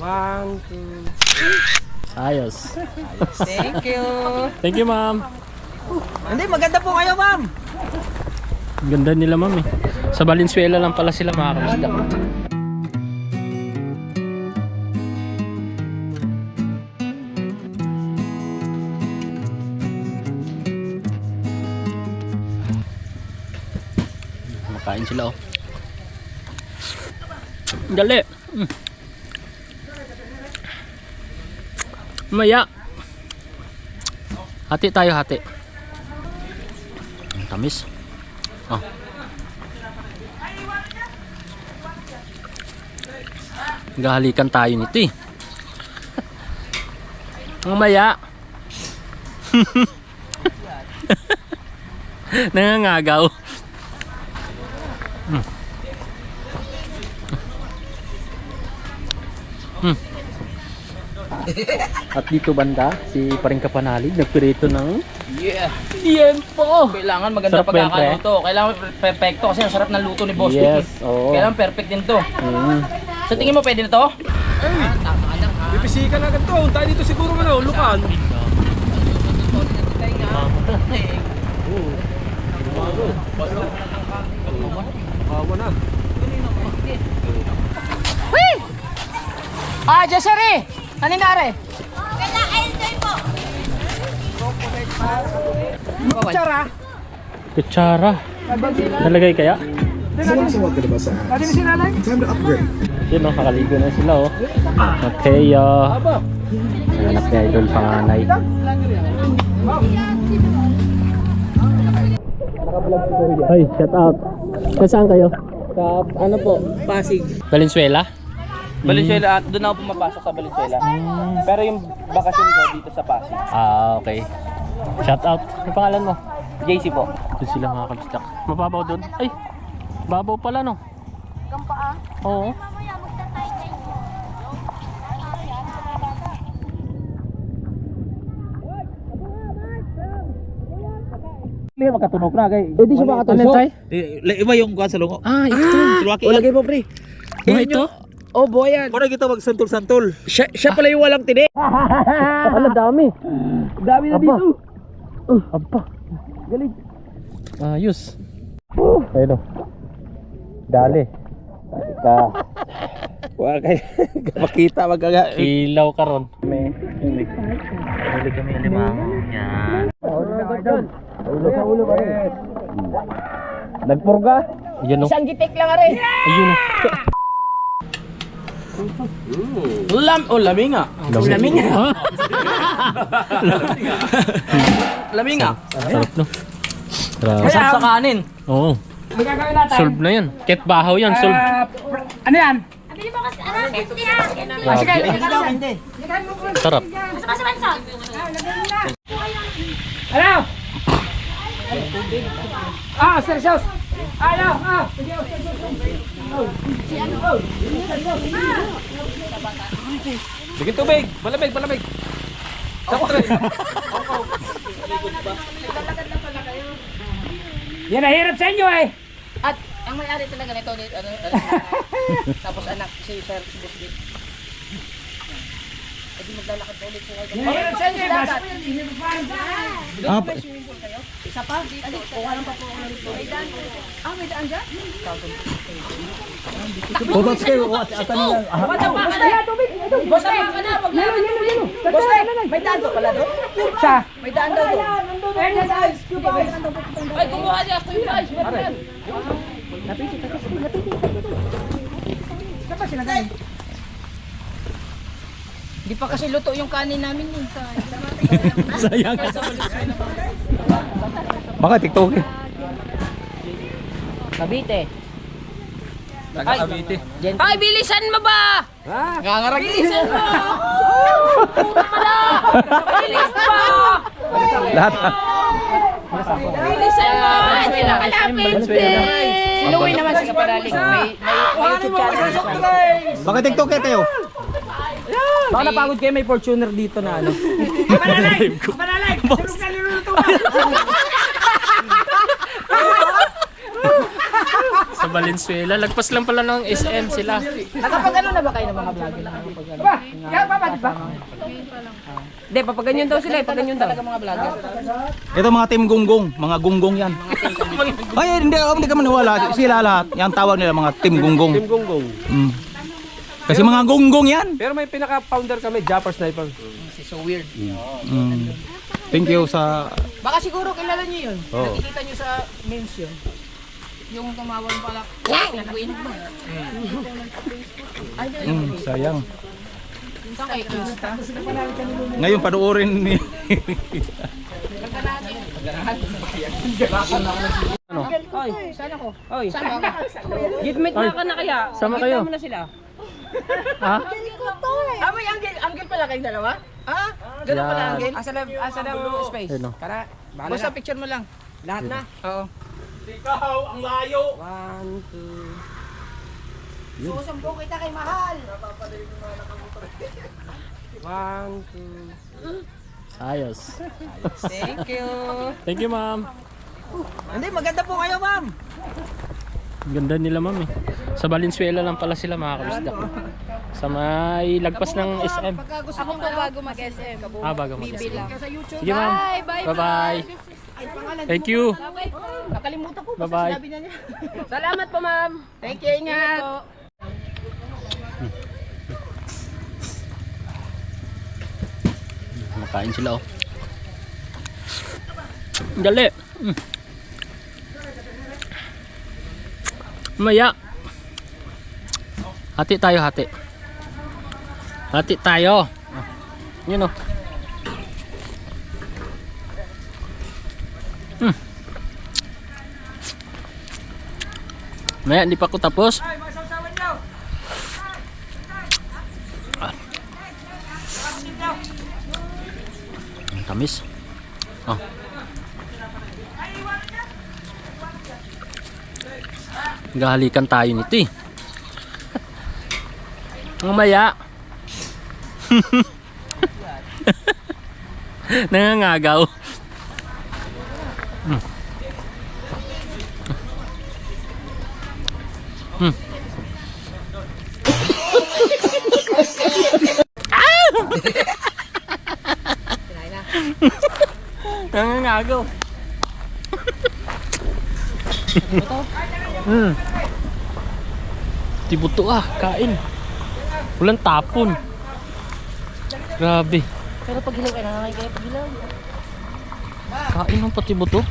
1, 2. Ayos. Thank you. Thank you, ma'am. Hindi, maganda po kayo, ma'am. Ganda nila, ma'am eh. Sa Valenzuela lang pala sila makakamisda. Makain sila oh. Gali. Maya. Hati tayo, hati. Ang tamis. Oh. Gahalikan tayo nito eh. Mamaya. Nangangagaw. At dito banda, si Paring Kapanalig nagpirito ng tiempo. Kailangan maganda Sarap pagkakaluto. Kailangan perfecto kasi ang sarap ng luto ni Boss Yes, Vicky. oo. Kailangan perfect din to. Sa tingin mo pwede na to? Tama lang ha. Bibisikan agad to. Tayo dito siguro lukan. Bawa na. Whee! Ah, Jessary! Naninare? Kutsara. Kutsara. Nalagay kaya? Pwede na sinalay? Yun oh, nakaligo na sila oh. Okay, anak ni Idol Panganay. Hey, shout out. Saan kayo? Sa ano po? Pasig. Valenzuela? Valenzuela, doon ako pumapasok sa Valenzuela. Pero yung bakasyon ko dito sa Pasig. Ah, okay. Shout out. Ano pangalan mo? JC po. Doon sila mga kabistak. Mababaw doon. Ay, babaw pala no. Gampaa. Oo. Mamaya magtatay kayo. Hindi makatunog na kay. Pwede siya makatunog. Iba yung kuha sa lungo. Ah, ito. Tulwaki. O, lagay mo, pre. Mga ito? Oh, boy yan. Muna kita magsantol-santol. Siya pala yung walang tini. Ala, dami. Dami na dito. Aba. Galing. Ayos. Ayun o. Dali. Ka. Wala kayo. Makita magaga. Ilaw ka ron. Huli kami alimango. Yan. Ulo sa ulo pa rin. Nagpurga. Yan o. Isang gitik lang are. Ayun o. Laminga. Laminga. Laminga. Sarap no. Grabe. Masarap sa kanin. Oo. May gagawin natin. Solve na yan. Ket bahaw yan. Solve. Ano yan? Abili mo kasi, anak, empty ha. Empty. Grabe. Sarap. Basta kasi bansa. Ano? Sir Sauce. Ano? Bigyan tubig. Malamig, malamig. Yan nahirap sa inyo eh. At ang may-ari talaga nito tapos anak si Sir Boss Vicky. Hindi maglalakad pa ulit po kayo. Nahirap sa inyo eh. Isa pa? Kuha lang pa po ako rito. May daan. May daan dyan? Tutot kayo. Ata nila. Basta pa ka na! Basta pa ka na! Wag na! Basta! May daan pa pala doon? Sa? May daan daw doon. Ay, kumuha niya ako yung guys. Ba't yan? Hindi pa kasi luto yung kanin namin yun. Sayang. Baka TikTok eh. Cavite. Taga-Cavite. Ay, bilisan mo ba? Ngangarag. Bilisan mo! Puro pala! Bilis mo! Lahat. Bilisan mo! Hindi na kalapit din! Inuwi naman sa kaparaling. May YouTube channel. Baka TikToker kayo. Baka napagod kayo, may Fortuner dito na ano. Manalay! Sulog na niluluto ka! Sa Valenzuela. Lagpas lang pala ng SM sila. Nakapag-ano na ba kayo ng mga vlogger? Ba, yan ba, di ba? Hindi, papaganyan daw sila. Paganyan talaga mga vlogger. Ito mga team gunggong. Mga gunggong yan. Ay, hindi ka maniwala. Sila lahat. Yan tawag nila mga team gunggong. Team Gonggong. Mm. Kasi mga gunggong yan. Pero may pinaka-founder kami, Japper Sniper. So weird. Mm. Thank you sa... Baka siguro kilala niyo yun. Oo. Nakikita niyo sa memes yun. Yung tumawag pala. Nag-win ba? Sayang. Saan kayo? Insta? Ngayon panoorin ni... Oy, saan ako? Oy, saan ako? Gitmit na ka na kaya? Sama kayo. Gitmit mo na sila. Ha? May angle pala kayong dalawa? Ganun pala Yan. angle? Asa lang space? Ayun, no. Para, basta picture mo lang. Lahat na? Oo. Ikaw, ang layo! 1, 2. Susumbong kita kay Mahal. 1, 2. Ayos. Thank you. Thank you, ma'am. Hindi, maganda po kayo, ma'am. Ganda nila, ma'am eh. Sa Valenzuela lang pala sila mga kabisdak. Sa may lagpas ng SM. Ako po bago mag-SM. Bago mag-SM. Sa YouTube. Sige, ma'am. Bye-bye. Thank you. Nakalimutan ko. Bye-bye. Sinabi na niya. Salamat po, ma'am. Thank you, ingat. Makain sila oh. Gali. Maya. Hati tayo, hati. Hati tayo. Yun oh. Maya, hindi pa ako tapos. Ang tamis. Oh. Gahalikan tayo nito eh. Mamaya. Nangangagaw. Nangangagaw. Tibuto kain. Walang tapon. Grabe. Pero pag hilaw kayo, nanganay kayo pag hilaw. Kain ng pati buto.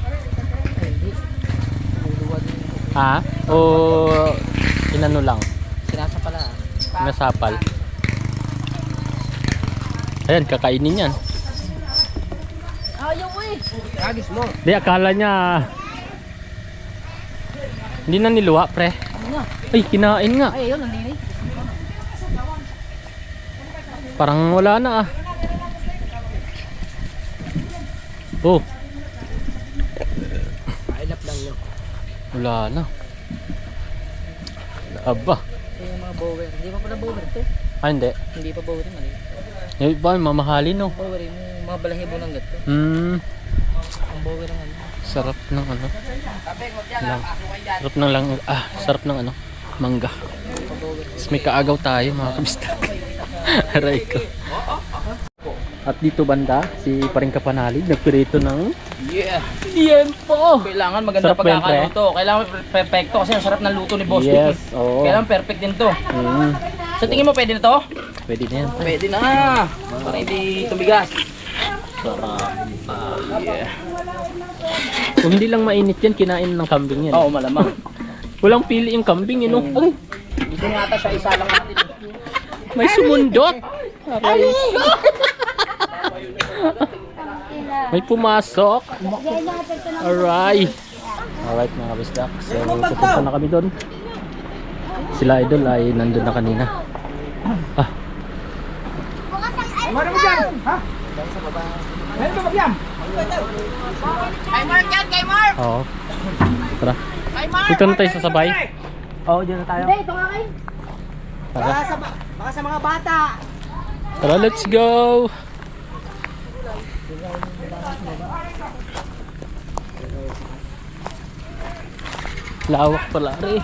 Ha? O inano lang? Sinasa pala. Nasapal. Ayan, kakainin yan. Ayaw mo eh. Agis mo. Di, akala niya hindi na niluwa, pre. Ay, kinain nga. Ay, yun, nandini. Parang wala na Oh. Mailap lang yun. Wala na. Aba. Ito yung mga bower. Hindi pa pala bower ito. Hindi. Hindi pa bower mali. Yung iba, mamahalin no. Bower yung mga balahibo ng gato. Ang bower ng ano. Sarap ng ano. Sarap ng lang. Sarap ng ano. Mangga. Tapos may kaagaw tayo mga kabistak. Aray ko. At dito banda, si Paring Kapanalig nagpirito ng tiempo. Kailangan maganda Sarap ba yan, pre? pagkakaluto. Kailangan perfecto kasi ang sarap ng luto ni Boss Yes, Vic. oo. Kailangan perfect din to. Mm, Sa tingin mo pwede na to? pwede na yan. Pwede na. Para hindi tumigas. Kung hindi lang mainit yan, kinain ng kambing yan. Oo, malamang. Walang pili yung kambing, yun. Ay, Dito nga ata siya, isa lang natin. may sumundot. Aray. May pumasok. Alright. Alright mga kabisdak. So pupunta na kami doon. Sila idol ay nandun na kanina. Meron mo dyan, ha? Meron ba yan? Kay Mark yan, kay Mark! Oo. Tara. Kay Mark! Dito na tayo sa sabay. Oo, dyan na tayo. Hindi, ito nga kayo. Tara. Baka sa mga bata. Tara, let's go. Lawak pala rin.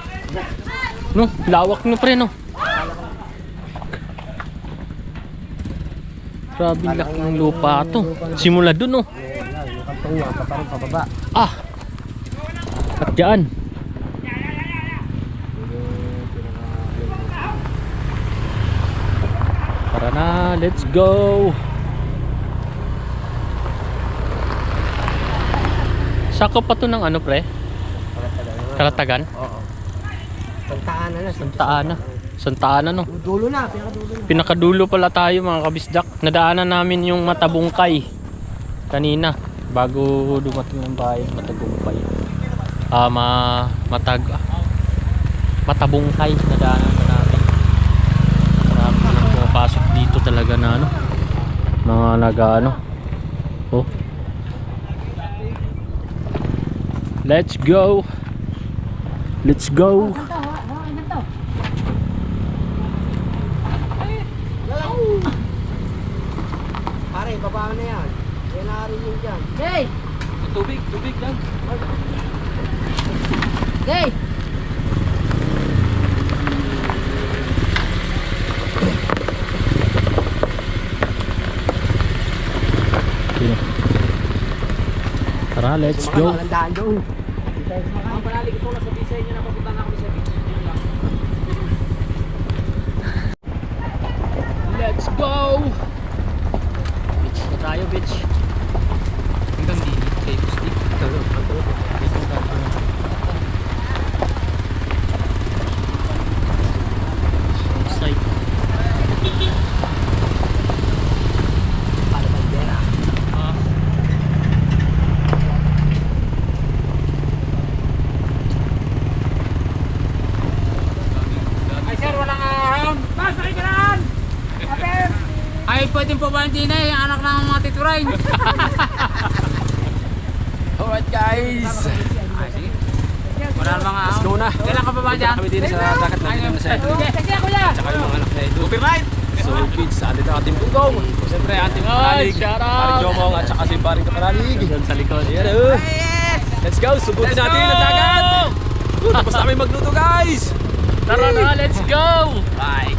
No, lawak no pre no. Grabe laki ng lupa to. Simula dun no. Ah. At dyan. Tara na, let's go. Sakop pa to ng ano pre? Kalatagan? Oo. Santaan na. Santaan na. Santaan na no. Dulo na, pinakadulo na. Pinakadulo pala tayo mga kabisdak. Nadaanan namin yung Matabungkay kanina bago dumating ng bayan. Matabungkay. Matabungkay nadaanan na natin. Marami na pumapasok dito talaga na ano. Mga nag-ano. Oh. Let's go. Let's go. Pare, baba na yan. Yan naarin yun dyan. Hey! Tubig lang. Hey! Tara, let's go. Malandaan doon. Ang panali gusto ko lang sabihin sa inyo na papunta na kami sa beach. Yun lang. Let's go. Beach na tayo, beach. Hanggang dito, safe stick. Side. Ay sir, walang ahon. Mas, nakikilaan! Aper! Ay, pwedeng po ba hindi na yung anak ng mga titurain? Alright guys! Wala namang ahon. Let's go na. Kailan ka pa ba dyan? Kami din sa dagat na din sa ito. Sige kuya! Tsaka yung mga anak na ito. Copyright! So kids, sa atin ang ating bugong. Siyempre, ating panalig. shout out! Paring Jomong at saka si Paring Kapanalig. Doon sa likod. Ayan o. Let's go! Subutin natin ang dagat! Tapos namin magluto guys! Tara na, let's go! Right!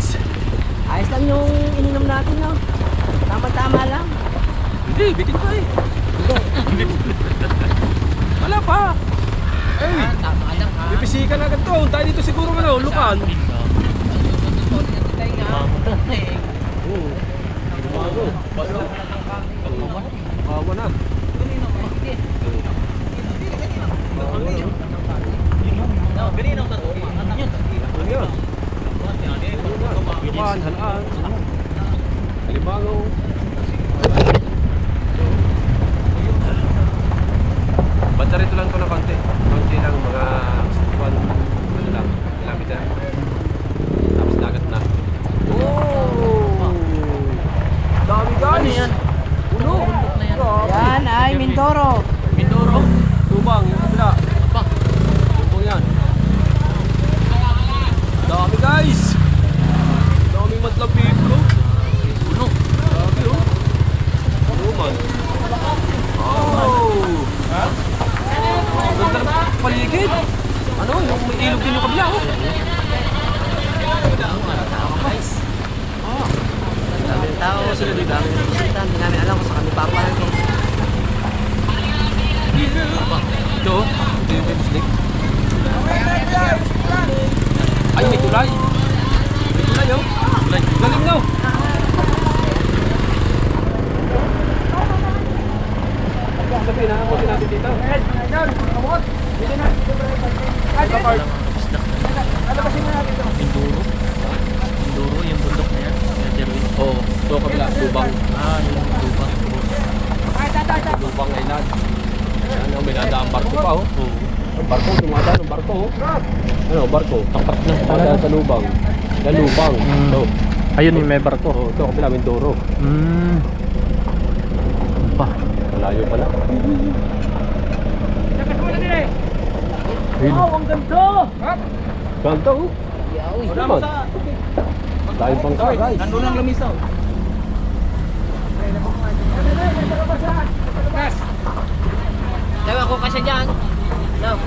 Ayos lang yung ininom natin, no? Tama-tama lang. Hindi, bitin pa eh. Wala pa. Eh, pipisikan agad to. Tayo dito siguro ano, lukan. Bago na. Lukan, halaan. Alimango. Banda rito lang to na konti. Konti lang, mga 1, ano lang, kilometer. Tapos dagat na. Oh! Dami guys! yan? Puno! Yan ay Mindoro. Mindoro. Tubang, yung kabila. Apa? Tubang yan. Dami guys! Daming madlang people. Puno. Dami oh. Puno man. Oh! Ganda ng paligid. Ano, yung may ilog din yung kabila oh. Daming tao, sila dito. Daming bisita. Hindi namin alam kung sa kami papalan ko. Ito, ito yung James Lake. Ay, may tulay. May tulay oh. Galing no. Sabihin na, amutin natin dito. Dito na. Dito part. Alabasin mo natin ito. Mindoro. Mindoro, yung bundok na yan. Oo, ito kabila, Lubang. Yung lupang. Lubang Island. Ano, may nadaan barko pa oh. Ang barko, dumadaan ang barko oh. Ano, barko? Tapat na. Dumadaan sa Lubang. Sa Lubang. Ito. Ayun yung may barko. Oh, ito kabila, Mindoro. Pa. Malayo pala. Ayun. Ang ganda! Ganda oh. Ano naman? Dahil pang car guys. Nandun ang lamisaw. Tawa ko kasi dyan. No.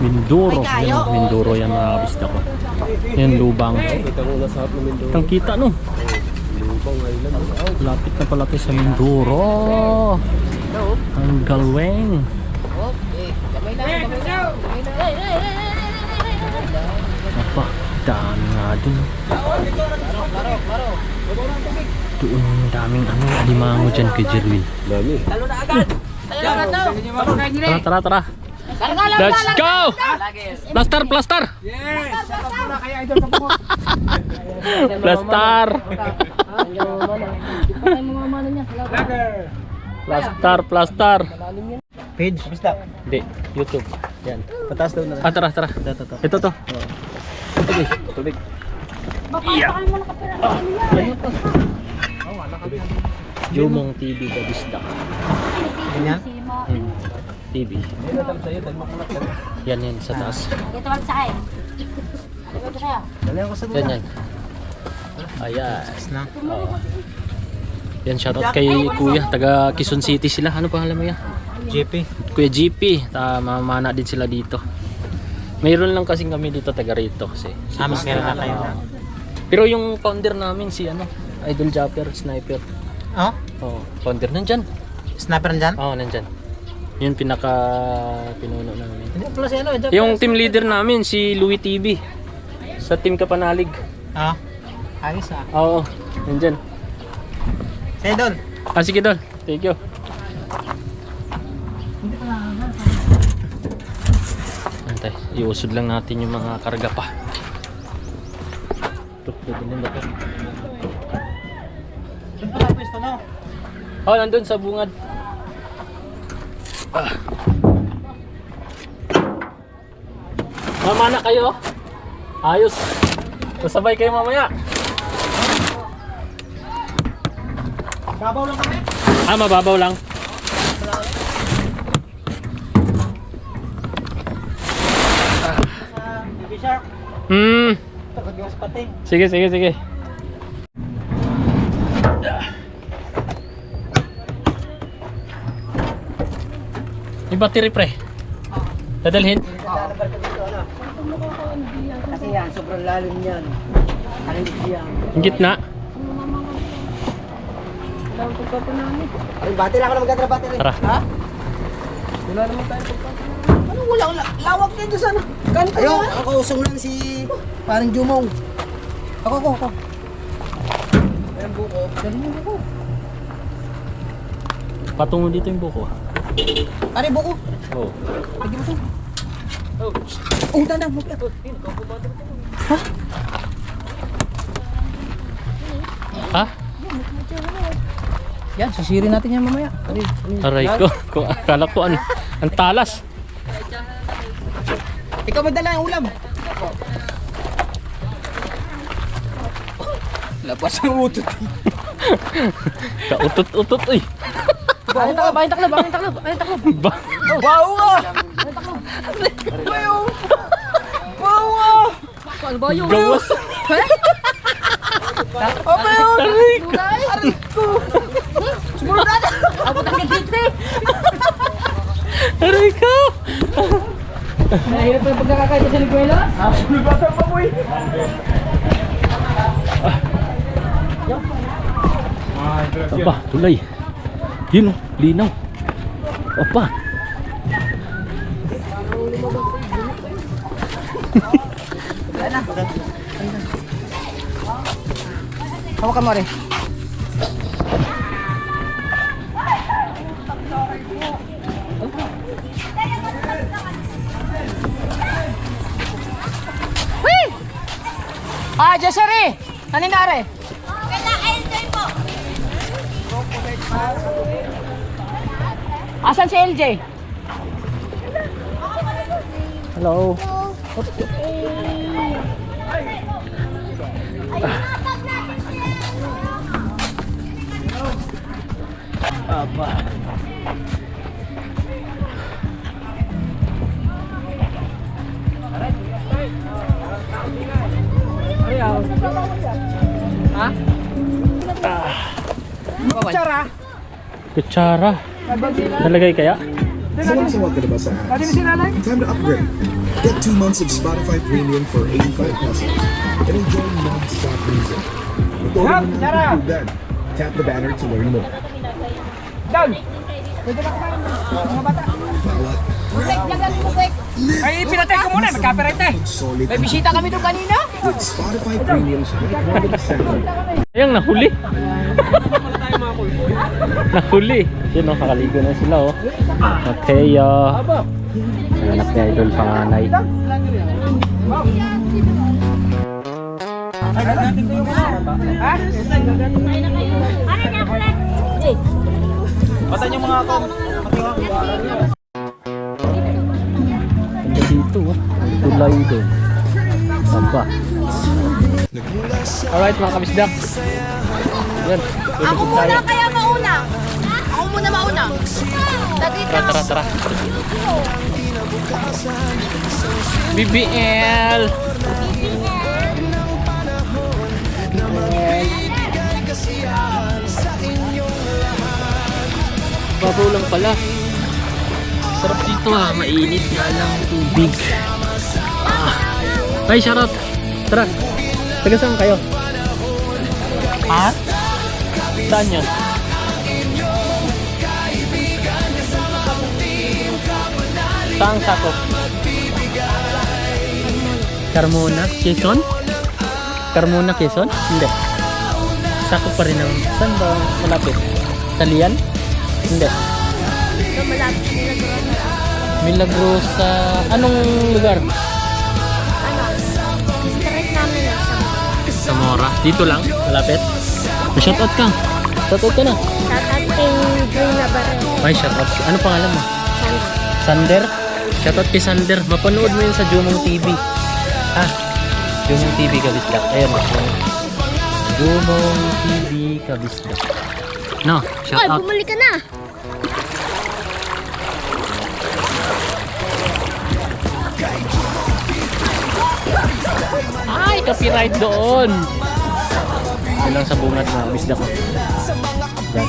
Mindoro. Yan, Mindoro yan mga kabista ko. Yan, lubang. Kitang kita no. Lapit na pala tayo sa Mindoro. Ang galweng. Apa, dami nga dun. Doon daming ano, alimango dyan kay Jerwin. Dami. Tara. Let's go! Plaster! Plaster! Page? Basta. Hindi, YouTube. Yan. Pataas daw na. Tara. Ito to. Tubig. Jumong TV Babista. Ganyan? TV. Yan sa taas. Ito lang sa akin. Ito siya. Dali ako sa Yan. Ayan. na. Yan, shoutout kay Kuya, taga Quezon City sila. Ano pangalan mo yan? JP. Kuya GP. Mamana din sila dito. Mayroon lang kasing kami dito taga rito kasi. Mas meron na kayo. Pero yung founder namin si Idol Japper, Sniper. Oh? Oh, founder nandyan. Sniper dyan? Oo, nandyan. Yun pinaka pinuno namin. Hindi pala si ano. Yung team leader namin si Louie TV sa Team Kapanalig. Ah? Ayos ah. Oo, nandyan. Sa'yo doon. Sige Dol, thank you. Antay, iusod lang natin yung mga karga pa. Oh, nandun sa bungad. Mamana kayo. Ayos. Sasabay kayo mamaya. Babaw lang kami. Mababaw lang. Baby Shark. Tagagas pati. Sige. May battery pre. Dadalhin. Kasi yan, sobrang lalim yan. Kalindig yan. Ang gitna. Ay, battery ako na magkatra battery. Tara. Ha? Wala naman tayo pagkatra. Ano wala? Lawak dito sana. Ganito yan. Ako usong lang si parang Jumong. Ako. Ayan buko. Dali yung buko. Patungo dito yung buko. Ano yung buko? Oo. Lagi mo ito. Tanda mo. Ha? Yan, sasirin natin yan mamaya. Aray ko. Kung akala ko ang talas. Ikaw magdala ng ulam. Lapas ang utot. Kautot-utot eh. Bahin taklob. Ba? Wow ka! Wow! Gawas. Aray ko! Sumulad! Abot ang gitite! Aray ko. Nahirap na pagkakakain sa Liguelo? Nagbatang pa mo eh! Apa, tulay. Yun oh, linaw. Apa. Hawakan mo rin. Jessary! Naninare? Asan si LJ? Hello. Apa. Ha? Kutsara. Kutsara. Nalagay kaya? Sawang-sawa ka na ba sa ads? Time to upgrade. Get 2 months of Spotify Premium for 85 pesos and enjoy non-stop music. Ito na then. Tap the banner to learn more. Ay, pinatay ko muna. Mag-copyright na. Solid May bisita kami doon kanina. with Spotify Premium's high-quality sound. Ayang nahuli. Nahuli. Yun o, kakaligo na sila o. Okay, anak ni Idol panganay. Basta yung mga kong Ganda dito o. Tulay doon. Saba. Alright mga kabisdak. Yan. Ako muna kaya mauna. Ako muna mauna. Tara. BBL. Babaw lang pala. Sarap dito mainit nga lang tubig. Ay, charot. Tara. Taga saan kayo? Ha? Saan yan? Saan sakop? Carmona, Quezon? Carmona, Quezon? Hindi. Sakop pa rin ang... Saan ba malapit? Talian? Hindi. Milagrosa. Anong lugar? Zamora. Dito lang? Malapit? Shoutout ka. Shoutout ka na. Shoutout kay Green Navarro. Ay, shoutout. Ano pangalan mo? Sander? Shoutout kay Sander. Mapanood mo yun sa Jumong TV. Ha? Jumong TV Kabisdak. Ayan. Jumong TV Kabisdak. No, shoutout. Bumalik ka na. Ay, copyright doon. Yan lang sa bungad na bisdak ko. Yan.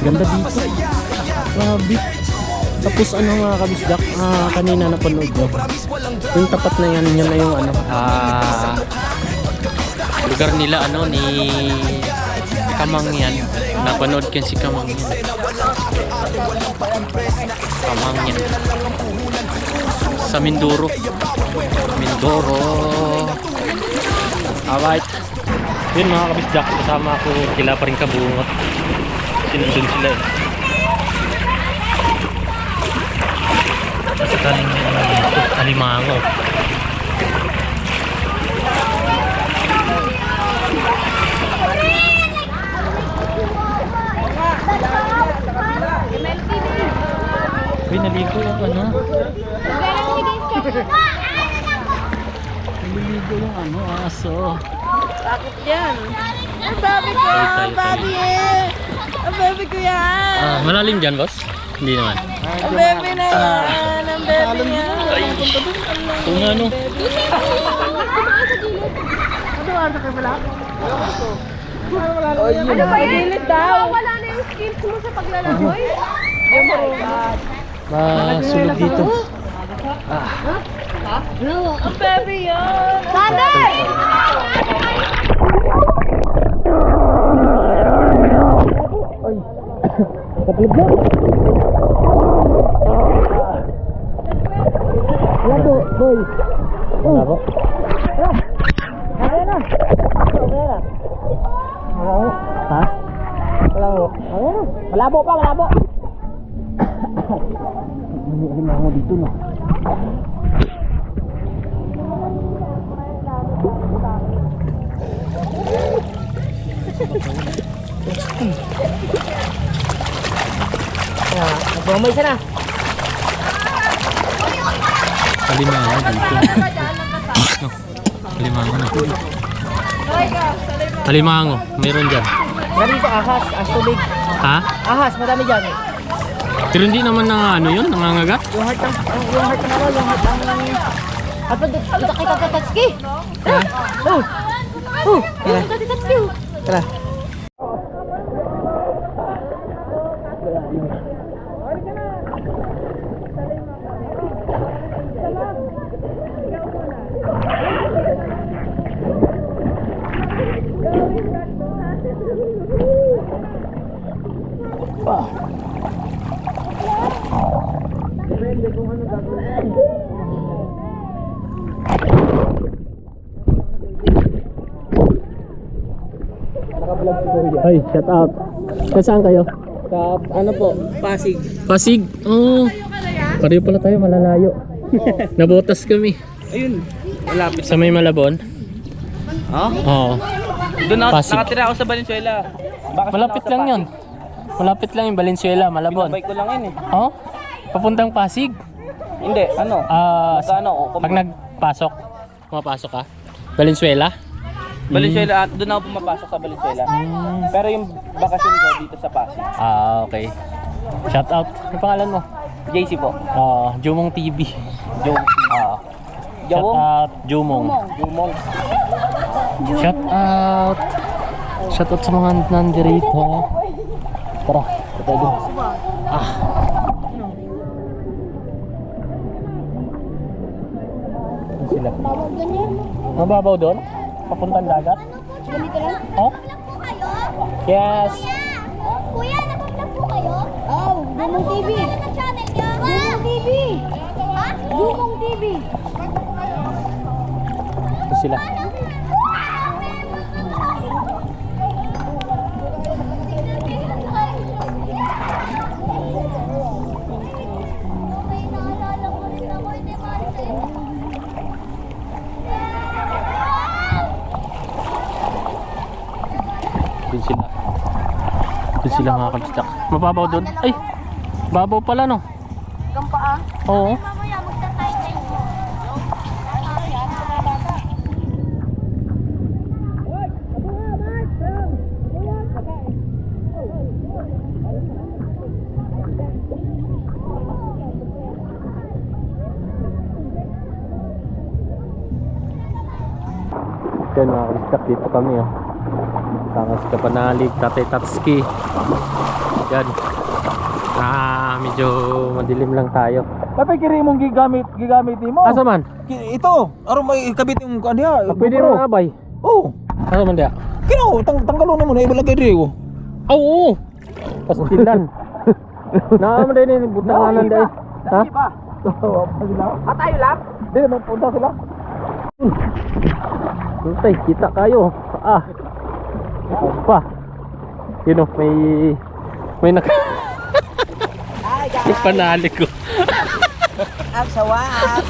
Ganda dito. Grabe. Tapos ano mga kabisdak, kanina napanood nyo. Yung tapat na yan, yun na yung ano, lugar nila ano ni Kamangyan. Napanood ko si Kamangyan. Kamangyan. Sa Mindoro. Alright. Yun mga kabisdak, kasama ako kila pa rin kabungot. Sinundun sila eh. Sa kaling dito, Alimango. Uy, naligo yung ano. Naliligo yung ano, aso. Bakit yan? Ang baby ko! Ang baby eh! Ang baby ko yan! Malalim dyan, boss? Hindi naman. Ang baby na yan! Ang baby niya! Kung ano. Ano ba ilit daw? Wala na yung skills mo sa paglalagoy? Masulog dito. Ang baby yan! Sander! Wala po. Ha? Malabo pa, malabo. Alimango dito no. Nagbumoy siya na. Alimango dito. Alimango na. Alimango, meron dyan. Meron pa ahas, tubig. Ha? Ahas, madami dyan. Pero hindi naman na ano yun, nangangagat? Yung heart ng ano, yung heart ng... At dito kita Tatsuki. Tara. Dito kita Tatsuki. Tara. Ay, shout out. Saan kayo? Ano po, Pasig. Pasig? Oo. Pareho pala tayo, malalayo. Nabotas kami. Ayun, malapit. Sa may Malabon? Ha? Oo. Doon Pasig. nakatira ako sa Valenzuela. Malapit lang yun. Malapit lang yung Valenzuela, Malabon. Bike ko lang yun eh. Oh? Papuntang Pasig? Hindi, ano? Pag nagpasok, pumapasok ka? Valenzuela? Valenzuela, doon ako pumapasok sa Valenzuela. Pero yung bakasyon ko dito sa Pasig. Ah, okay. Shout out. Ano pangalan mo? JC po. Jumong TV. Jumong. Shout Jawong. out, Jumong. Jumong. Shout out. Shout out sa mga nandirito. Tara, tayo dun. Ano sila? Mababaw doon? Papuntang dagat? Ganito lang? Oh? po kayo? Yes. Kuya, nag-vlog po kayo? Oh, Dumong TV. Ano na channel niyo? Dumong TV. Ha? Dumong TV. Ito sila. Naalala ko rin ako, hindi Marcel. Doon sila. Doon sila mga kabistak. Mababaw doon. Ay! Babaw pala no? Gampaa. Oo. Mamaya magtatay kayo. Yan mga kabistak, dito kami oh. Tangas Kapanalig, Tatay Tatski. Yan. Medyo madilim lang tayo. Kapag kiri mong gigamit mo. Asa man? Ito, aron may kabit yung kanya. Pwede mo abay. Oh. Asa man dia? Kino, tanggalon mo na ibalagay diri ko. Oo. Pastilan. Naman din ni butanganan dai. Ha? Tayo lang? Di naman punta sila. Tuntay, kita kayo. Pa. Yun oh, may naka Panali ko. Ang sawak.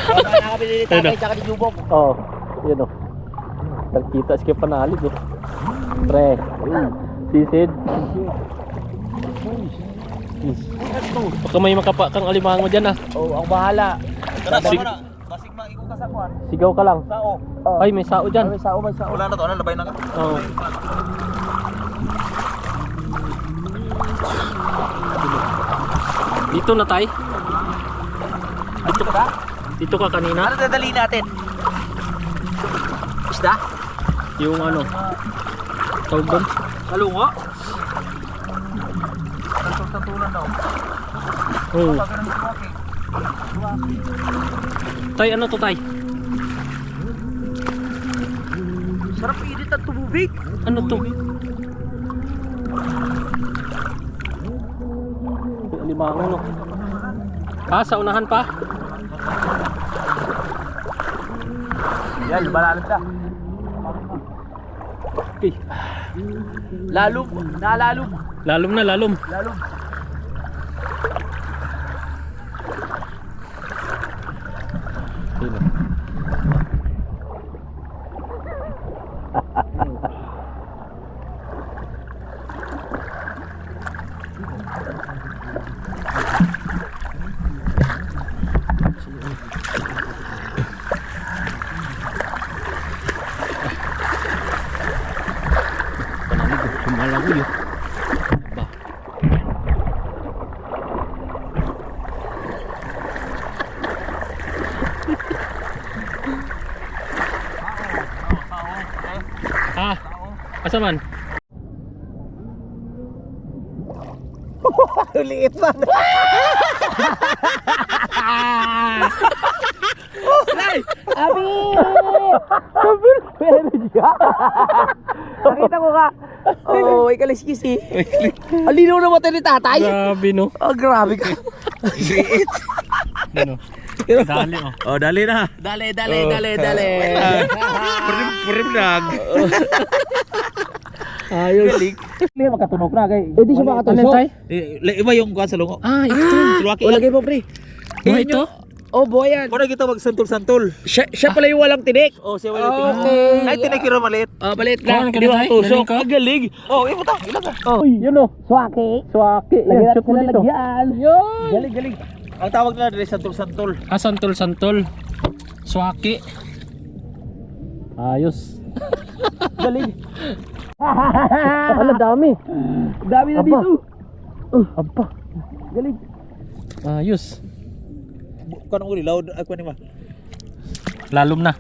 Nakabili ni tatay tsaka ni Jubok. Oh, yun oh. Nagkita si Panali ko. Pre. Sisid. Baka may makapa kang alimango dyan ah. Oh, ang bahala. Sig- Basig mang ikaw kasakuan. Sigaw ka lang. Sao. Ay, may sao dyan. May sao, may sao. Wala na to, ano labay na ka. Oh. Dito na tay. Dito ka? Dito ka kanina? Ano dadali natin? Isda? Yung ano? Tawag doon? Kalungo? Tantulan daw. Oh. Tay, ano to tay? Sarap init at tubig. Ano to? Limango no? Sa unahan pa? Yan, balalan siya. Okay. Lalom, nalalom. Lalom na, lalom. Lalom. Sino? Malago yun. Ba. Asa man? Liit man. Nay! Nakita ko ka. Oo, may kaliskis eh. Alinaw na mata ni tatay. Grabe no. Oh, grabe ka. Ano? Dali oh. Oh, dali na. Dale. Purim nag. Ayos. Hindi makatunog na kay. Eh, di siya makatusok. Iba yung kuan sa lungo. Ah, ito. Sulwaki. O, lagay mo, pre. Ba ito? Oh, boy yan. Muna kita magsantol-santol. Siya pala yung walang tinik. Oh, siya wala tingin. Okay. Ay, tinakira maliit. Balit Kuhan lang. ka Di na ba tayo? tusok? Galing ka? Ang galing. Oh, imo ta. Ilang ka. Oh, yun oh. Swaki. Swaki. Lagyan Shoot mo natin dito. lagyan. Yun. Galing. Ang tawag nila dito santol-santol. Ah, santol-santol. Swaki. Ayos. Galing. Ala, dami. Dami na dito. Aba. Galing. Ayos. Kanang uli loud ako ni ma. Lalom na.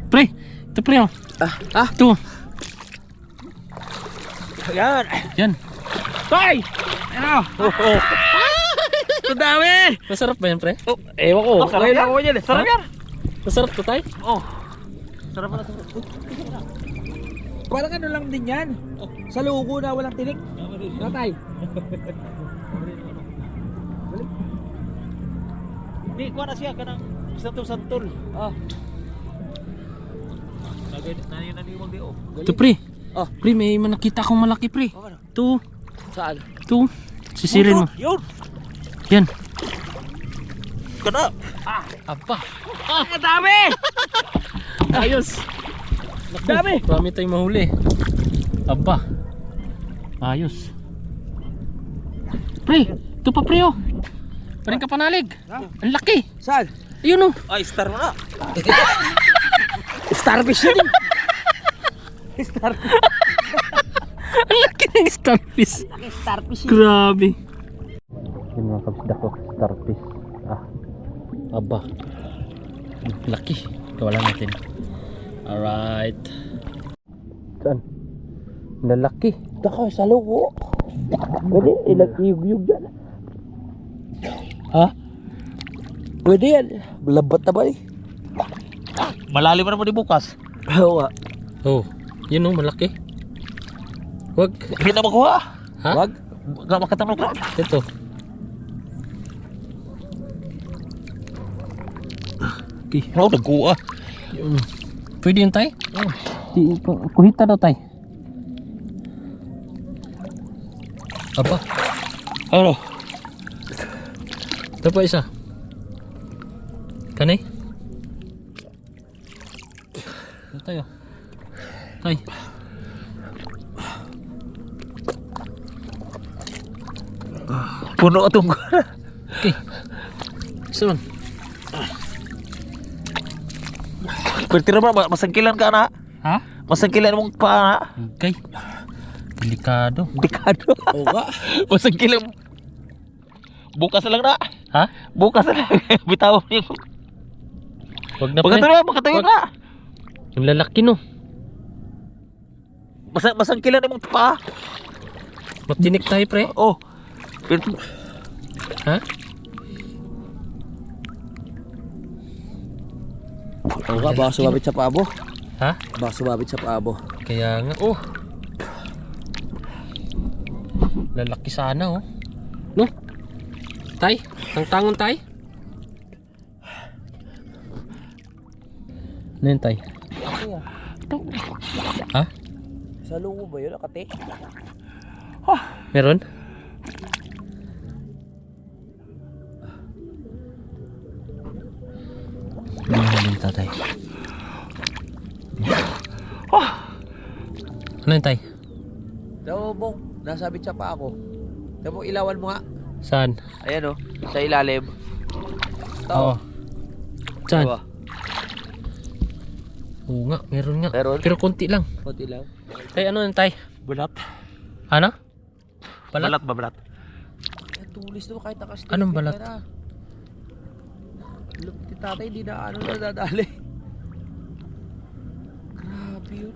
Pre, ito pre oh. Ito. Yan. Yan. Tay. Ano? Ang dami. Masarap ba yan pre? Oh, ewan ko. Sarap yan. Ngayon yan. Sarap yan. Masarap to tay? Oh. Sarap na sarap. Parang ano lang din yan. Sa lugo na walang tinik. Tatay. Di ko na siya kanang santol-santol. Ah. Lagay na ni wag di oh. Ito pre. Oh. Pre, may nakita akong malaki pre. Ito. Saan? Ito. Sisirin mo. Yun. Yan. Kana. Aba. Ang dami. Ayos. Dami. Marami tayong mahuli. Aba. Ayos. Pre, ito pa pre oh. Paring ka panalig. Ang laki. Saan? Ayun oh. Ay, star mo na. Starfish yun. Starfish. Ang laki ng starfish. Starfish yun. Grabe. Yung mga kabisda ko, starfish. Aba. Laki. Kawalan natin. Alright. Saan? Lalaki. Dako, sa lugo. Pwede, ilag-iyug-yug yan. Ha? Pwede yan. Labat na ba eh? Malalim na mo di bukas. Oo nga. Oh, yun oh, malaki. Wag. Hindi na makuha. Ha? Wag. Ga makatanong ka. Ito. Okay. Oh, nagkuha. Pwede yun tay? Kuhita daw tay. Aba. Ano? Ito pa isa. Kanay? Ito tayo. Tay. Puno itong. Okay. Saan? Pwede naman, masangkilan ka na. Ha? Masangkilan mong pa na. Okay. Delikado. Dekado. Oo nga. Masangkilan. Bukas na lang na. Ha? Bukas na lang. Bitaw yung. Wag na pre. Magkatayo na. Yung lalaki no. Masangkilan mong pa. Magtinik tayo pre. Oh. Pero, Ha? Oo nga, baka sumabit sa paabo. Ha? Baka sumabit sa paabo. Kaya nga. Oh. Lalaki sana oh. No? Tay? Tangtangon tay? Ano yun tay? Ha? Sa lugo ba yun, akate? Meron? Ano yun tatay? Ano yun tay? Daw, Bong, nasabit sa pa ako. Daw, ilawan mo nga. Saan? Ayan o, sa ilalim. Oo. Saan? Diba? Oo nga, meron nga. Meron? Pero konti lang. Konti lang. Tay, ano yun tay? balat. Ano? Balat ba balat? Ay, tulis naman kahit nakastik. Anong balat? Si tatay, hindi na ano nadadali. Grabe yun.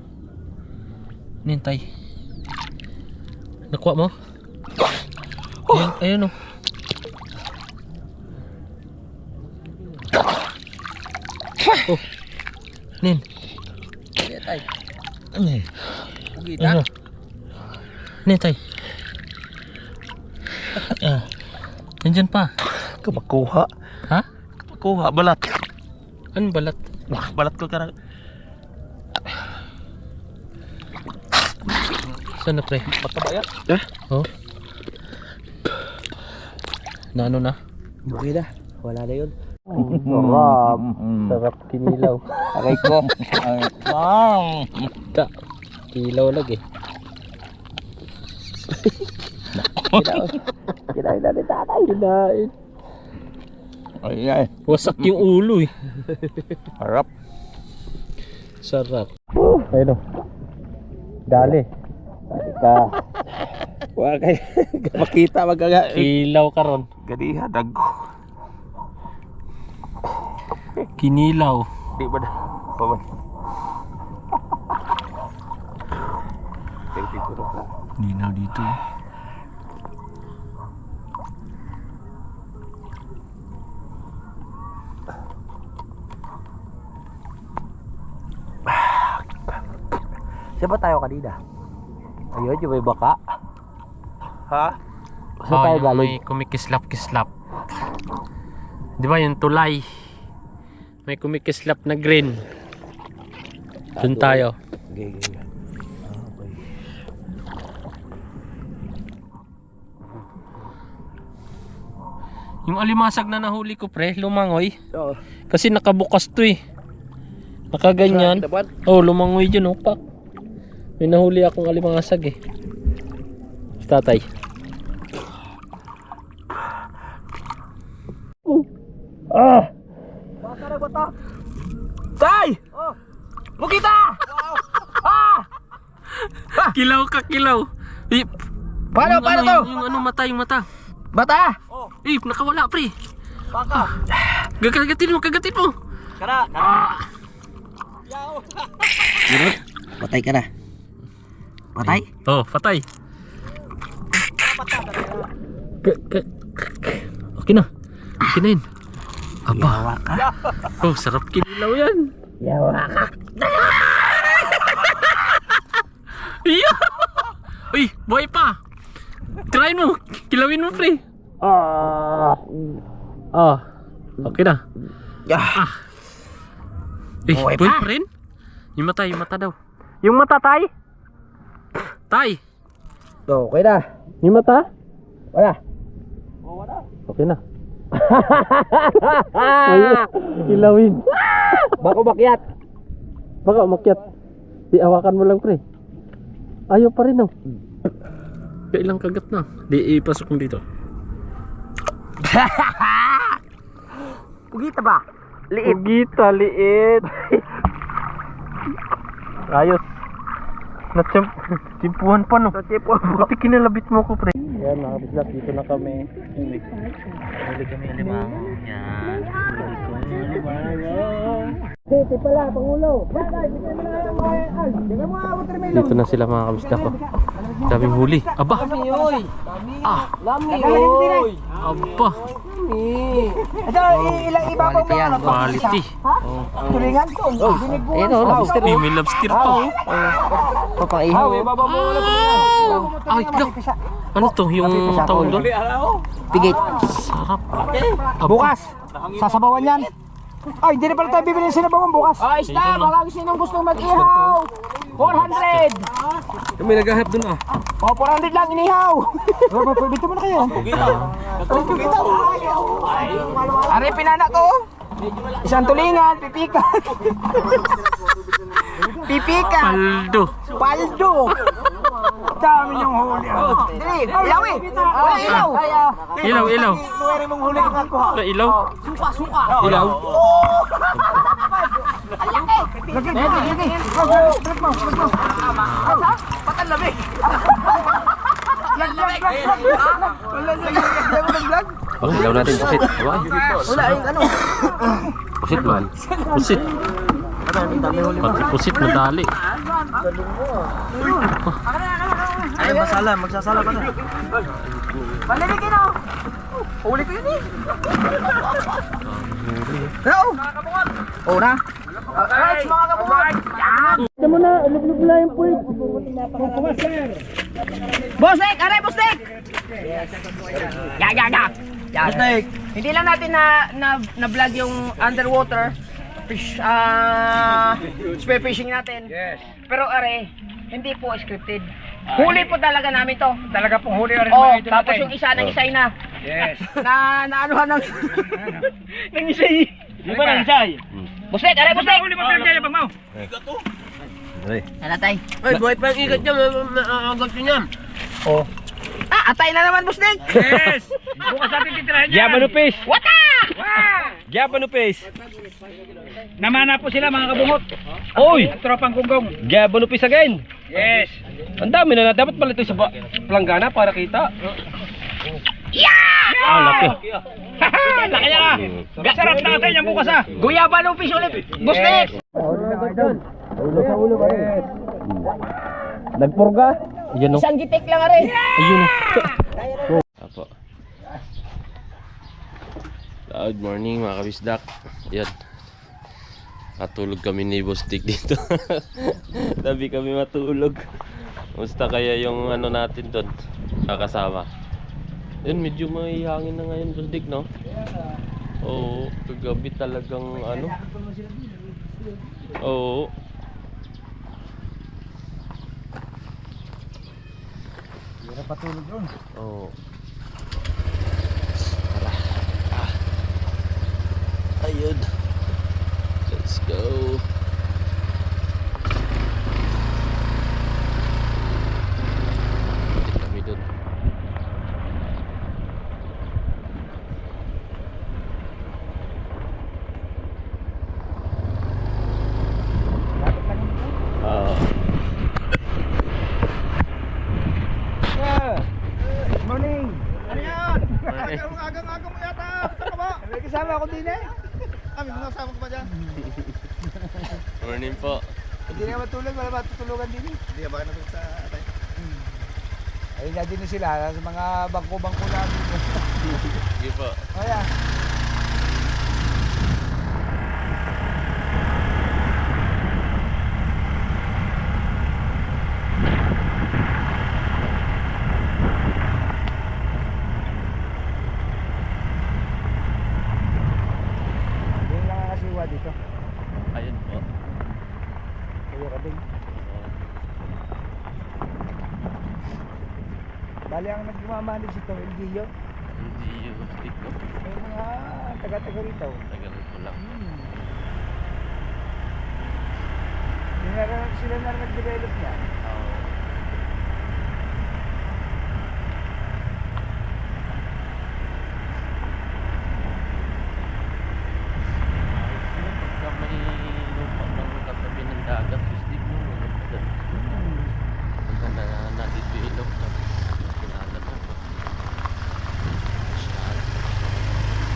Ano yun tay? Nakuha mo? Ayun, ayun oh. Oh. Nin. Ano? Nin, tay. Nandyan pa. Kamakuha. Ha? Kuha, balat. Anong balat? Balat ko karang. Saan na, pre? Pagkabaya. Oh. Na ano na? Okay na. Wala na yun. Sarap. Sarap kinilaw. Aray ko. Ta. Kilaw lagi. Kinain na ni tatay. Kinain. Ay. Wasak yung ulo eh. Harap. Sarap. Ayun o. Dali. Ka. Wala kayo. Kapakita magaga. Kilaw ka ron. Gadiha, dago. Kinilaw. Di ba na? Paman. Ninaw dito. Saan ba tayo kanina? Ayun, yung may baka. Ha? Saan tayo yung galing? may kumikislap-kislap. Di ba yung tulay? May kumikislap na green. Doon tayo. Okay. Yung alimasag na nahuli ko, pre, lumangoy. Oo. Kasi nakabukas to eh. Nakaganyan. Oh, lumangoy dyan, oh, pak. May nahuli akong alimasag eh. Tatay. Baka na ba ito? Tay! Oh! Mukita! Kilaw ka, kilaw. Eh, Paano to? Yung ano, mata, yung mata. Bata! Eh, nakawala, pre. Baka! Gagagatin mo, kagatin mo. Kara! Patay ka na. Patay? Oh, patay. Okay na. Okay na yun. Aba. Oh, sarap kinilaw yan. Yawa ka. Iya. Uy, buhay pa. Try mo. Kilawin mo, pre. Okay na. Buhay buhay pa. pa rin? Yung mata daw. Yung mata, tay? Tay. Okay na. Yung mata? Wala. Okay na. Kilawin. Bako bakyat. Baka umakyat. Di hawakan mo lang, pre. Ayaw pa rin, oh. Kailang kagat na. Di ipasok mo dito. Pugita ba? Liit. Pugita, liit. Ayos. Natsimpuhan pa, no? Buti kinalabit mo ko, pre. Yan, mga bislat. Dito na kami. Huli kami alimango. Yan. Huli ko alimango. Dito pala, Pangulo. Dito na sila, mga kabisda ko. Daming huli. Aba! Lami, oy. Aba! Ito, ilang ibabaw mo. Quality. Tulingan to. Ayun, lobster. May lobster pa, oh. Papaihaw. Ibabaw mo lang yan. Ay, ikaw. Ano to? Yung tawag doon? Pigit. Sarap. Bukas. Sasabawan yan. Ay, hindi na pala tayo bibili ng sinabawan bukas. Ay, isda. Baka sinong gustong mag-ihaw. 400. May naghahap dun ah. O, 400 lang inihaw. Dito mo na kayo. Pugitaw. Are, pinana ko. Isang tulingan, pipikan. Pipikan. Paldo. Paldo. Dami niyong huli. Dili, ilaw eh. Wala ilaw. Ilaw, ilaw. Nuwari mong huli ka kuha. Wala ilaw. Suka. Ilaw. Lagi. Patang lamig. Oh, ilaw natin pusit. Wala yung ano. Pusit man. Pusit. Pati pusit madali. Ay, magsasala ka na. Malamigin o. Huli ko yun eh. Hello. Una. Alright, mga kabungot. Yan. Ito mo na, ulog-ulog na yung point. Bostek, aray Bostek. Ya. Bostek. Hindi lang natin na vlog yung underwater fish spearfishing natin. Yes. Pero aray, hindi po scripted. Huli po talaga namin to. Talaga pong huli rin mga ito tapos natin. Yung isa ng isay na. Yes. Na anuhan ng ng isay. Di ba ng isay? Bostek, aray Bostek. Huli mo pinagdaya bang mau? Alatay. Ay, buhay pa yung ikat niya. Agad nyo niya. Oh. Atay na naman Bostek. Yes! Bukas natin titirahin yan. Gyapano fish. Wata! Gyapano fish. Namana po sila mga kabungot. Oy! Tropang gunggong. Gyapano fish again. Yes! Ang dami na. Dapat pala ito sa planggana para kita. Yeah! Ah, laki. Laki niya na. Sarap na natin yan bukas ha. Guyaba ng fish ulit. Bostek. Nagpurga. Yan o. Isang gitik lang aray. Ayun o. Apo. Good morning mga kabisdak. Yan. Natulog kami ni Boss Dick dito. Tabi kami matulog. Musta kaya yung ano natin doon? Kakasama. Yun, medyo may hangin na ngayon Boss Dick, no? Oo, kagabi talagang ano? Oo. Patulog doon. Oo. Tara. Ayun. Let's go. Balik kami dun. Morning. Ano yan? Okay. Agang-agang mo yata. Saan ka ba? May kasama ako din eh. Kami mga kasama ko ba dyan? Morning po. Hindi na matulog, wala ba tutulugan din eh. Hindi ba natulog sa atay? Ayun nga din sila, sa mga bangko-bangko namin. Sige po. Oh yeah. Hindi lang ang kasiwa dito. Ayun po. Kaya ka din. Bali ang nagmamalig si Tom Elguillo. Hindi yung stick ko. May mga taga-taga rito. Tagal ko lang. Sila na nag-develop niya. Pagka may lupa ng katabi ng dagat, stick mo. Pagka na-develop na. Kilala na ba?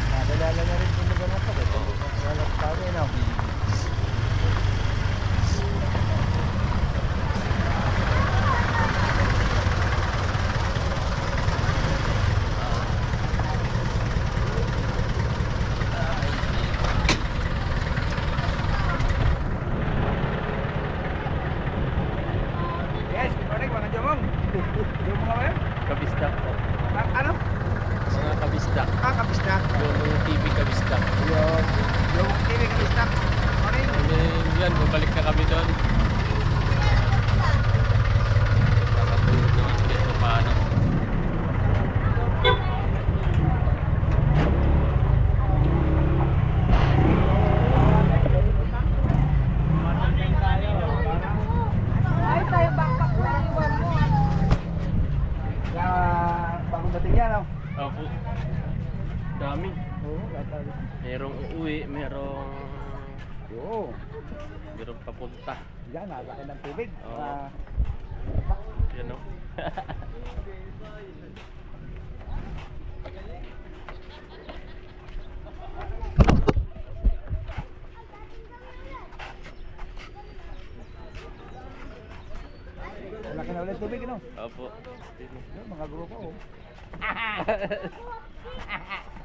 Nadalala na rin kung lugar na ito. Wala pa kami, no? Yes, good morning mga jomong. Jomong nga ba yun? Kabisdak po. Ano? Mga kabisdak. Kabistak. Yung TV kabisdak. Yun. Jomong TV, kabistak. Morning. Yan, bumalik na kami doon. Nakatulog naman dito paano. Ay, tayo backpack na iwan mo. Bagong dating yan, no? Opo. Dami. Oo, lahat. Merong uuwi, merong Oo. papunta. Yan, nalaki ng tubig. Oo. Yan o. Laki na ulit tubig, no? Opo. Yun, mga grupo. Oh.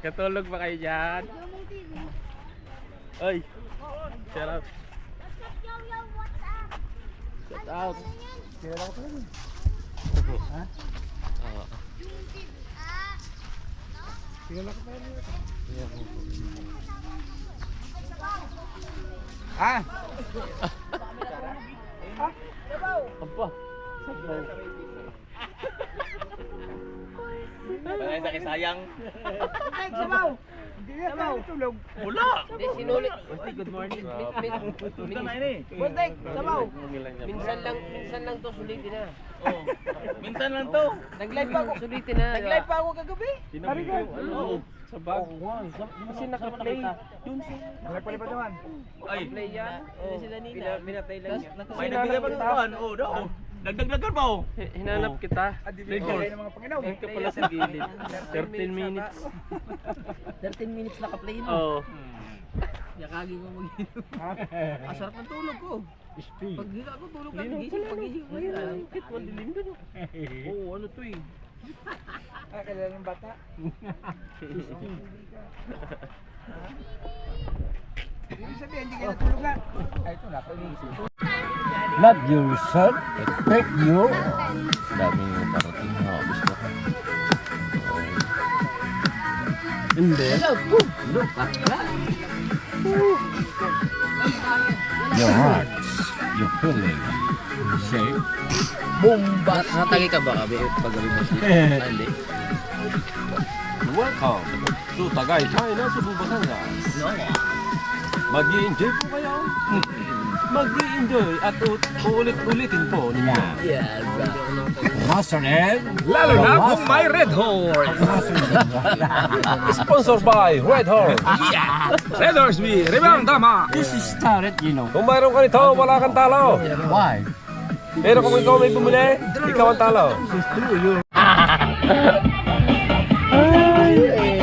Katulog ba kayo dyan? Ay. Shout out. Shout out. Ha? Apa? Bagay sa kisayang. Wala. Hindi, sinulit. Good morning. Buntik, sabaw. Minsan lang to sulitin na. Minsan lang to. Nag-live pa ako. Sulitin na. Nag-live pa ako kagabi. Ano? Sa bag. Kasi naka-play. Nagpalipat naman. Ay, Play yan. Oh. Sila Nina. Minatay lang yan. may nagbigay pa ng kuhan. Oh, daw. Dagdag-dagdag pa oh. Hinanap kita. Bigay ng mga Panginoon. Ayun ka pala sa gilid. 13 minutes. 13 minutes naka-play na. Oo. Yakagi ko mag-inom. Ang sarap ng tulog ko. Pag higa ko tulog ka, pagising ko yun. Kit, malilim doon. Oo, ano to eh. Kailan ng bata? Ibig sabihin, hindi kayo natulugan. Ay, ito na, pag-iisip. Love yourself. Respect you. Daming parating na gusto ko. Hindi. Your heart, your feeling. Say, Bomba! Nakatagi ka ba kabi pag-gabi mo? Hindi. Welcome to Tagaytay na Cebu, Batangas. Mag-i-enjoy po kayo. Mag-i-enjoy at uulit-ulitin po ninyo. Yes. Nazareth. Lalo na kung may Red Horse. Sponsored by Red Horse. Red Horse B, Rimang Dama. This is started, you know. Kung mayroon ka nito, wala kang talo. Why? Pero kung ikaw may bumili, ikaw ang talo.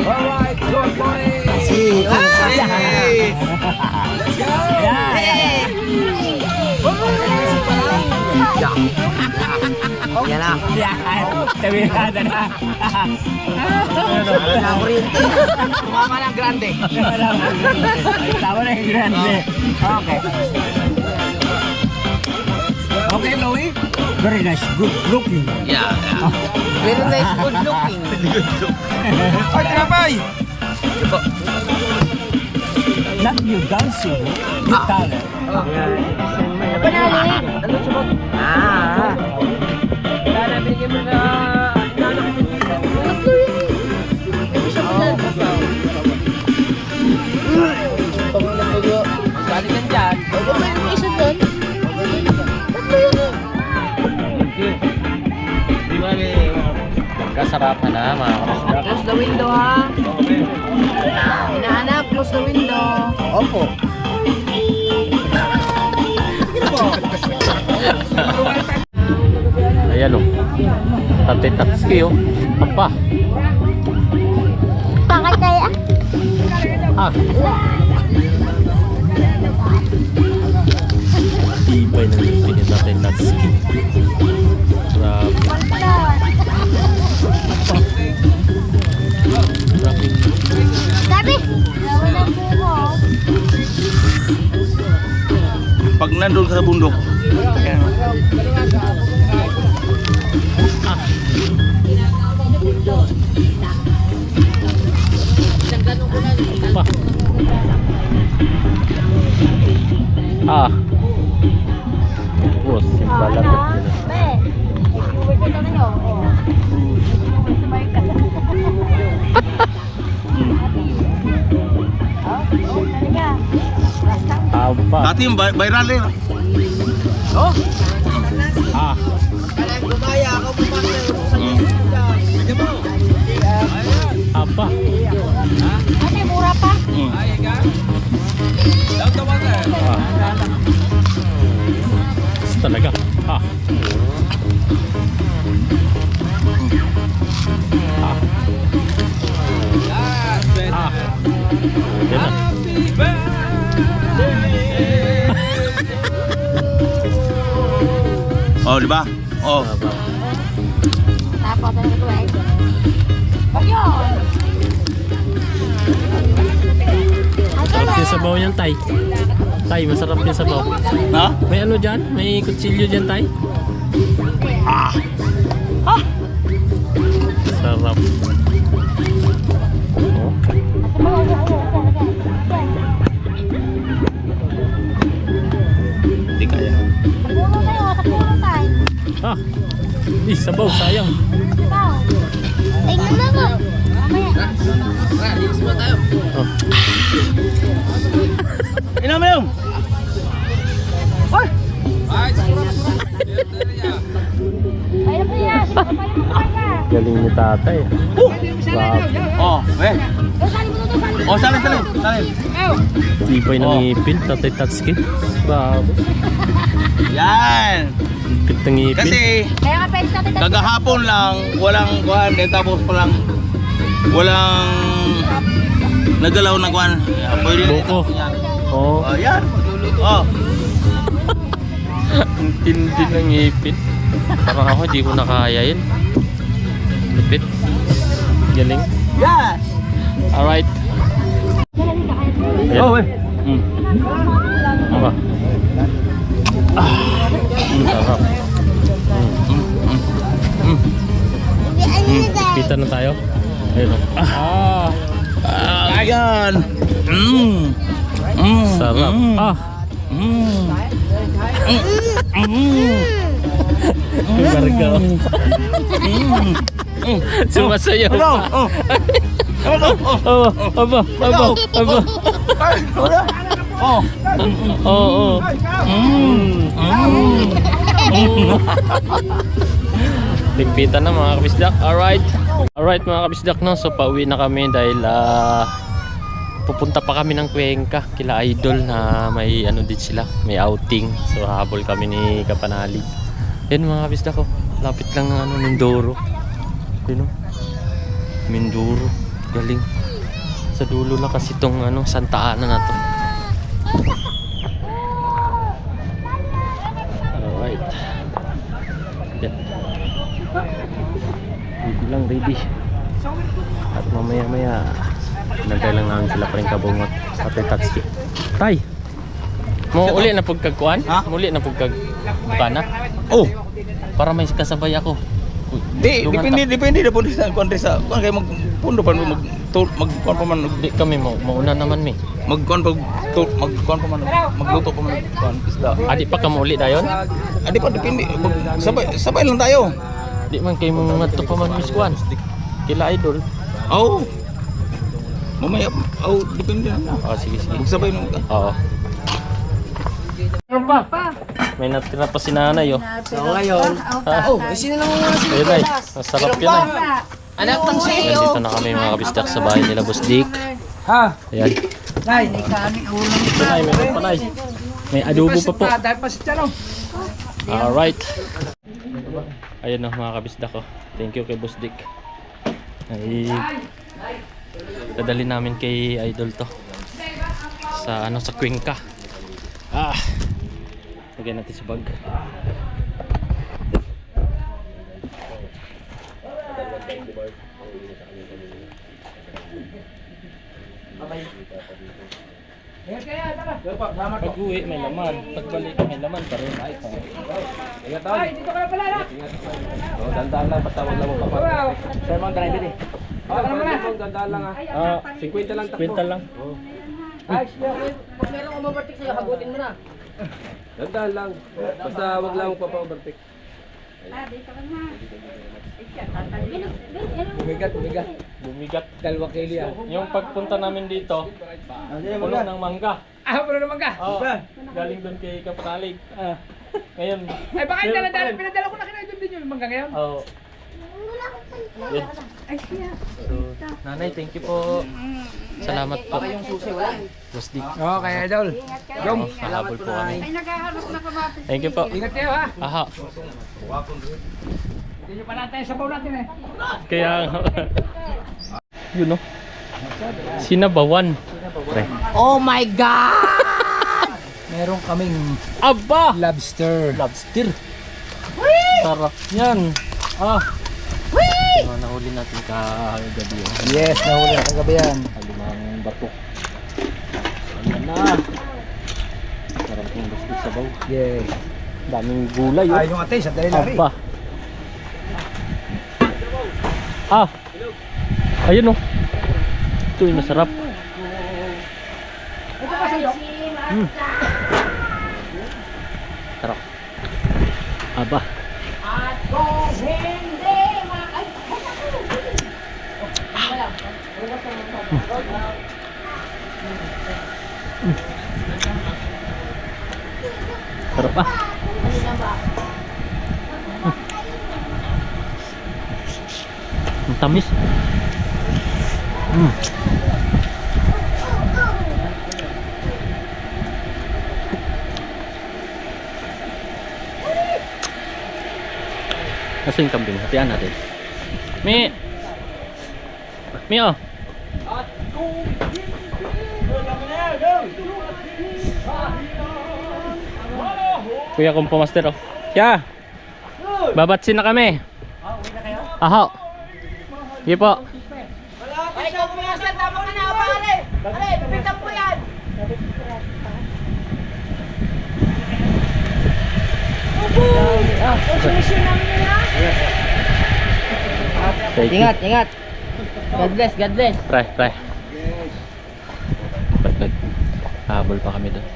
Alright, good morning. Yan na. Tabirada na. Mama ng grande. Tama na yung grande. Okay. Okay, Louie. Very nice. Good looking. Yeah. Very nice, good looking. Ay, tinapay! Not you dancing. You talent. Panalig. Ano sabot? Wala na, binigyan mo na inanak mo dito. Pag-ulang mo yun. Sali ka dyan. Ano ba yung isa doon? Tatlo yun eh. Di ba kasarapan na mga kapasdak? Close the window ha. Hinahanap, close the window. Opo. Ayan o. Tatay-tatski o. Apa? Pakay kaya? Tibay ng lupin yung tatay-tatski. Grabe. Grabe. Sabi! Lawan ang bumo. Pag nandun ka sa bundok. Pa. Bos, simbalan ko sila. Be, ikuwi sa naman yun. Sabay ka. Talaga. Apa? Dati yung viral eh. Apa? Ano, mura pa? Talaga. Oh, di ba? Oh. Tapos na ito eh. Ayun! Yung sabaw niyang tay. Tay, masarap yung sabaw. Ha? May ano dyan? May kutsilyo dyan, Tay? Sarap. Oh. Hindi kaya. Puno tayo, sa puno tayo. Ah! Sabaw, sayang. Ikaw. Tingnan mo po. Mamaya. Oh. Inom, inom! Ayun po yan. Kapalin mo sa kanya. Galing ni tatay. Grabe. Oh, eh. O, sali mo to, sali mo. Oh, salin, salin. Salin. Tibay ng ngipin, tatay Tatsuki. Grabe. Yan. Lipit ng ngipin. Kasi, Kaya nga pwede natin tayo. kagahapon lang, walang kuhan. Eh, tapos palang, walang nagalaw na kuhan. Pwede na ito. Buko. Yan. Oh, Oh, yan. Oh. ang tindi ng ngipin. Parang ako, di ko nakaya yun. Lupit. Galing. Yes. Alright. Ayan. Oh, eh. Aba. Sarap. Pita na tayo. Ayun. Ayan. Sarap. Barga. Sumasayaw. Oh. Aba. Oh. Oo. Ligpitan na mga kabisdak. Alright mga kabisdak, no. So pauwi na kami dahil pupunta pa kami ng Cuenca kila Idol na may ano din sila, may outing. So habol kami ni Kapanalig. Yan mga kabisdak ko. Lapit lang ng ano, Mindoro. Yun, no? Mindoro. Galing. Sa dulo lang kasi itong ano, Santa Ana na to. Alright. Yan. Hindi lang ready. At mamaya nagay lang namin sila pa rin kabungot sa Tatsuki. Tay! Mo uli na pagkagkuan? Ha? Muli na pagkagkuan na? Oh. Para may kasabay ako. Depende na po sa country sa kung kayo magpundo pa magkuan pa man Di kami mauna naman mi. magkuan pa man magluto pa man kuan isda. Adi pa ka mo uli dayon? Adi pa depende sabay lang tayo. Di man kay mo ngadto pa man mis kuan. Kila Idol. Oh. Mamaya depende na. Oh sige. Magsabay mo ka. Oo. May natira pa si nanay oh. So ngayon, sino lang mga sino? Ayun ay, masarap yun ay. Anak ng CEO. Nandito na kami mga kabisdak sa bahay nila Boss Dick. Ha? Ayan. Nay, kami ulam. Ito na, meron pa na eh. May adobo pa po. Dahil pa si Charo. Alright. Ayun na mga kabisdak ko. Thank you kay Boss Dick. Ay, dadali namin kay Idol to. Sa ano, sa Cuenca. Lagyan natin sa bag. Pag uwi may laman, pagbalik may laman pa rin. Ay, dito ka na pala na. Dandaan lang, patawag lang mo pa. Sir, mga driver eh. Baka naman na. Dandaan lang ha. 50 lang. 50 lang. Ay, pag meron umabartik sa'yo, hagutin mo na. Dandaan lang. Basta wag lang magpapa-overtake. Bumigat. Bumigat. Dalawang kilo yan. Yung pagpunta namin dito, puno ng mangga. Puno naman ka. Oo. Galing doon kay Kapanalig. Ngayon. Ay, baka yung dala-dala, pinadala ko na kinaidol din yung mangga ngayon. Oo. Yun. So, nanay, thank you po. Salamat po. Yung susi, wala. Boss Dick. Oo, kaya idol. Oo, nahabol po kami. Thank you po. Ingat kayo ha. Aha. Hindi nyo pa natin yung sabaw natin eh. Kaya yun no. Sinabawan. Pre. Oh my God! Meron kaming Aba! lobster. Lobster. Sarap yan. Nahuli natin kagabi yun. Yes, nahuli na kagabi yan. Limang batok. Ayan na. Yung gusto sabaw. Yes. Daming gulay oh. Ay, yung ate, sa dahil lari. Aba. Ah. Ayun oh. Ito yung masarap. Sarap. Aba. At kung hindi Sarap ah. Ang tamis. Nasa yung kambing? Hatian natin. Mi! Mi oh! Kuya kong pumaster oh. Kya! Babatsin na kami. Aho. Sige po. Ay, kung pumasan, tama ka na, pare! Pare, pipitan po yan! Thank you. Ingat, ingat. God bless, God bless. Try, try. Pag habol pa kami doon.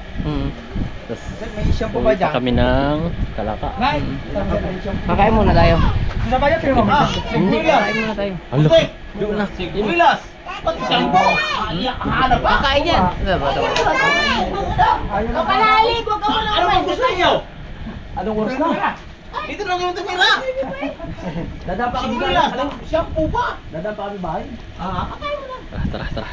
Tapos May isang pa ba uwi pa dyan? kami ng Kalaka. Nay! Kakain muna tayo. Sa bayan, pero Hindi, kakain muna tayo. Alo. Doon na. Wilas! Kakain yan. Ano ba ito? Kapalalig, huwag ka muna Ano bang gusto niyo? Anong oras na? Dito lang yung tumira! Dadaan pa kami bahay. Shampoo pa! Dadaan pa kami bahay. Tara, tara, tara.